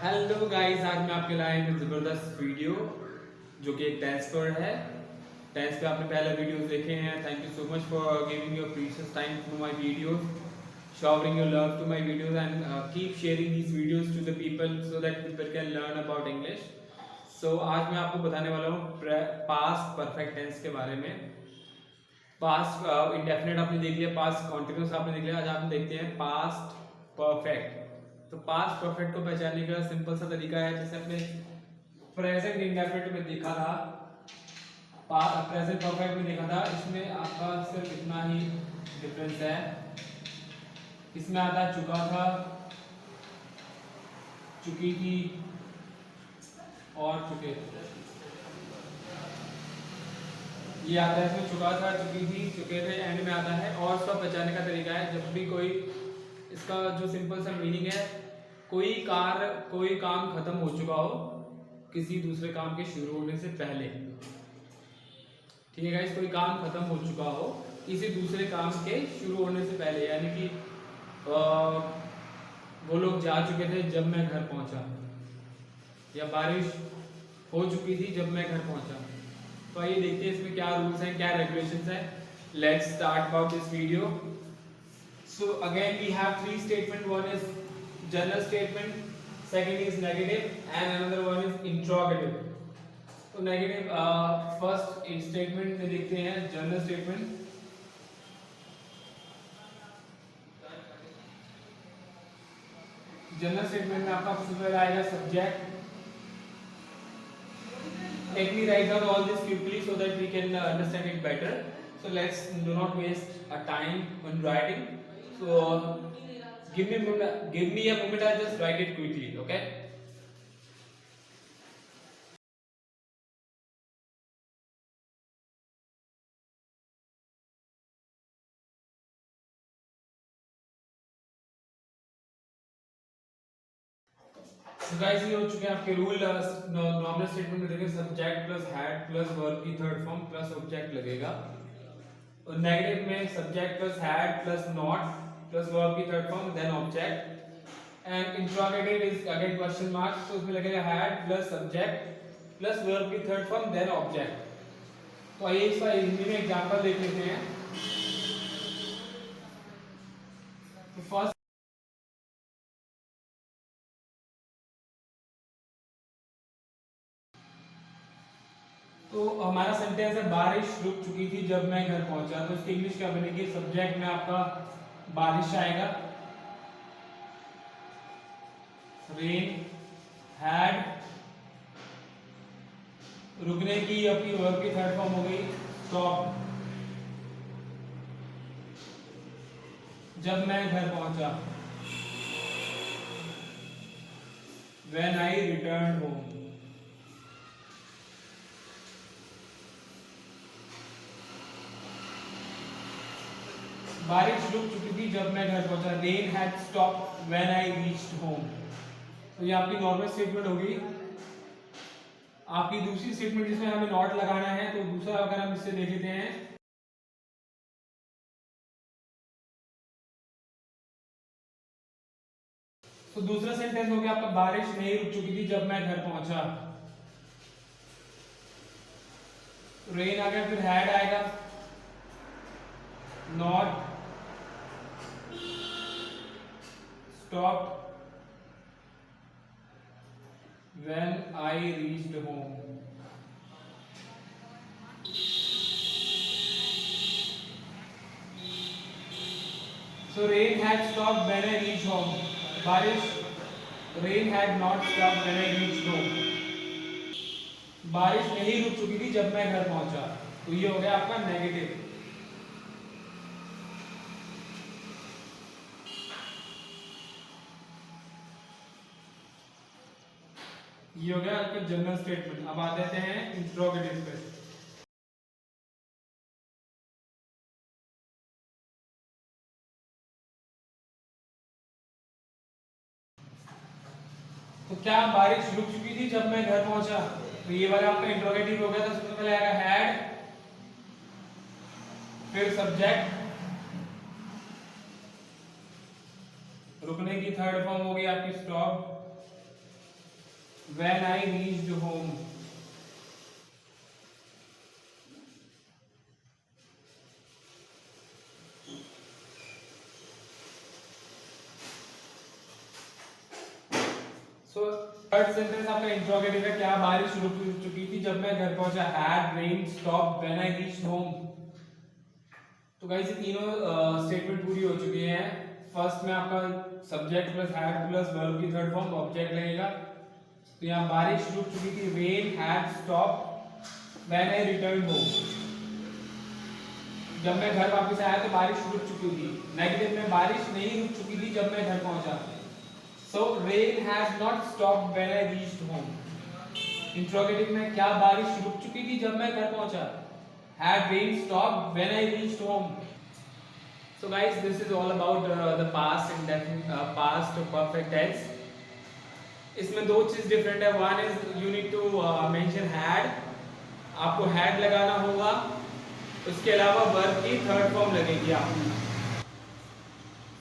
Hello guys, आज मैं आपके लाए हूं ज़बरदस्त वीडियो जो कि एक टेंस पर है। टेंस पे आपने पहले वीडियोस देखे हैं। Thank you so much for giving your precious time to my videos, showering your love to my videos and keep sharing these videos to the people so that people can learn about English. So आज मैं आपको बताने वाला हूँ past perfect tense के बारे में। Past indefinite आपने देख लिया, पास्ट कॉन्टिन्यूस आपने देख लिया। आज आप देखते हैं पास्ट परफेक्ट। तो पास्ट परफेक्ट को पहचानने का सिंपल सा तरीका है, जैसे अपने प्रेजेंट इंडेफिनिट में देखा था, प्रेजेंट परफेक्ट में देखा था, इसमें आपका सिर्फ इतना ही डिफरेंस है। इसमें आता चुका था, चुकी थी और चुके थे। ये आता है इसमें चुका था, चुकी थी, चुके थे। एंड में आता है और उसका पहचानने का तरीका है, जब भी कोई, इसका जो सिंपल सा मीनिंग है, कोई काम खत्म हो चुका हो किसी दूसरे काम के शुरू होने से पहले। ठीक है गाइस, कोई काम खत्म हो चुका हो किसी दूसरे काम के शुरू होने से पहले, यानी कि वो लोग जा चुके थे जब मैं घर पहुंचा, या बारिश हो चुकी थी जब मैं घर पहुंचा। तो आइए देखते हैं इसमें क्या रूल्स हैं, क्या रेगुलेशंस हैं। Let's start about this video. So again we have three statement. One is general statement, second is negative, and another one is interrogative. तो नेगेटिव फर्स्ट स्टेटमेंट में देखते हैं जनरल स्टेटमेंट। जनरल स्टेटमेंट में आपका सबसे पहले आएगा subject. Let me write down all this quickly so that we can understand it better. So let's do not waste a time when writing. So give me a moment. I'll just write it quickly, okay? So guys, ये हो चुके हैं आपके rule. Normal statement में देखिए subject plus had plus verb की third form plus object लगेगा, और नेगेटिव में subject plus had plus not plus verb की third form then object. And interrogative is again question mark, तो उसमें लगेगा had plus subject plus verb की third form then object. तो आइए इसका हिंदी में एग्जांपल देख लेते हैं। तो फर्स्ट, तो हमारा सेंटेंस है बारिश रुक चुकी थी जब मैं घर पहुंचा। तो इसकी इंग्लिश क्या बनेगी? सब्जेक्ट में आपका बारिश आएगा, रेन हैड, रुकने की अपनी वर्ब की थर्ड फॉर्म हो गई स्टॉप, जब मैं घर पहुंचा व्हेन आई रिटर्न होम। बारिश रुक चुकी थी जब मैं घर पहुंचा, rain had stopped when I reached home. तो ये आपकी नॉर्मल स्टेटमेंट होगी। आपकी दूसरी स्टेटमेंट जिसमें हमें नॉट लगाना है, तो दूसरा अगर हम इससे देख लेते हैं, तो दूसरा सेंटेंस हो गया आपका बारिश नहीं रुक चुकी थी जब मैं घर पहुंचा। रेन आ गया, फिर हैड आएगा, not, stop when I reached home. So rain had stopped when I reached home. बारिश, rain had not stopped when I reached home. बारिश नहीं रुक चुकी थी जब मैं घर पहुंचा। तो ये हो गया आपका नेगेटिव। ये हो गया आपका जनरल स्टेटमेंट। अब आ जाते हैं इंट्रोगेटिव पे। तो क्या बारिश रुक चुकी थी जब मैं घर पहुंचा? तो ये वाला आपका इंट्रोगेटिव हो गया। तो सबसे पहले आएगा हैड, फिर सब्जेक्ट, रुकने की थर्ड फॉर्म हो गई आपकी stop, when I reached home. So third sentence आपका इंट्रोगेटिव है, क्या बारिश रुक चुकी थी जब मैं घर पहुंचा. had rain stopped when I reached home. तो गाइस ये तीनों स्टेटमेंट पूरी हो चुकी हैं. फर्स्ट में आपका subject plus had plus verb की थर्ड फॉर्म ऑब्जेक्ट लगेगा. तो यहाँ बारिश रुक चुकी थी, rain had stopped when I return home. जब मैं घर वापस आया तो बारिश रुक चुकी थी. नेगेटिव में बारिश नहीं रुक चुकी थी जब मैं घर पहुंचा. सो rain had not stopped when I reached home. Interrogative में क्या बारिश रुक चुकी थी जब मैं घर पहुंचा. Had rain stopped when I reached home. So guys, this is all about the past indefinite past perfect tense. इसमें दो चीज डिफरेंट है. One is you need to mention head. आपको हैड लगाना होगा. उसके अलावा वर्ब की थर्ड फॉर्म लगेगी आपकी.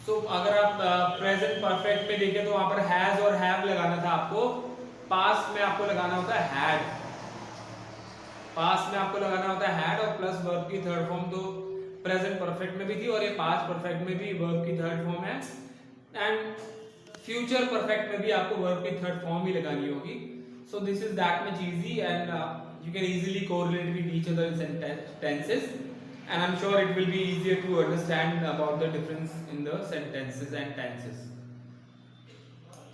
सो अगर आप प्रेजेंट परफेक्ट में देखें तो वहां पर हैज और हैव लगाना था आपको. पास्ट में आपको लगाना होता है हैड. पास्ट में आपको लगाना होता है हैड और प्लस वर्ब की थर्ड फॉर्म. तो प्रेजेंट परफेक्ट में भी थी और ये पास्ट परफेक्ट में भी वर्ब की थर्ड फॉर्म है. एंड फ्यूचर परफेक्ट में भी आपको वर्ब की थर्ड फॉर्म ही लगानी होगी. So this is that much easy and you can easily correlate with each other sentences, and I'm sure it will be easier to understand about the difference in the sentences and tenses.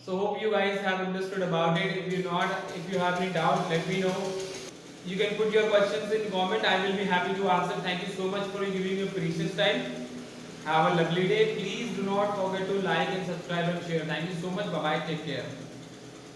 So hope you guys have understood about it. If you have any doubt, let me know. You can put your questions in comment. I will be happy to answer. Thank you so much for giving your precious time. Have a lovely day. Please do not forget to like and subscribe and share. Thank you so much. Bye bye. Take care.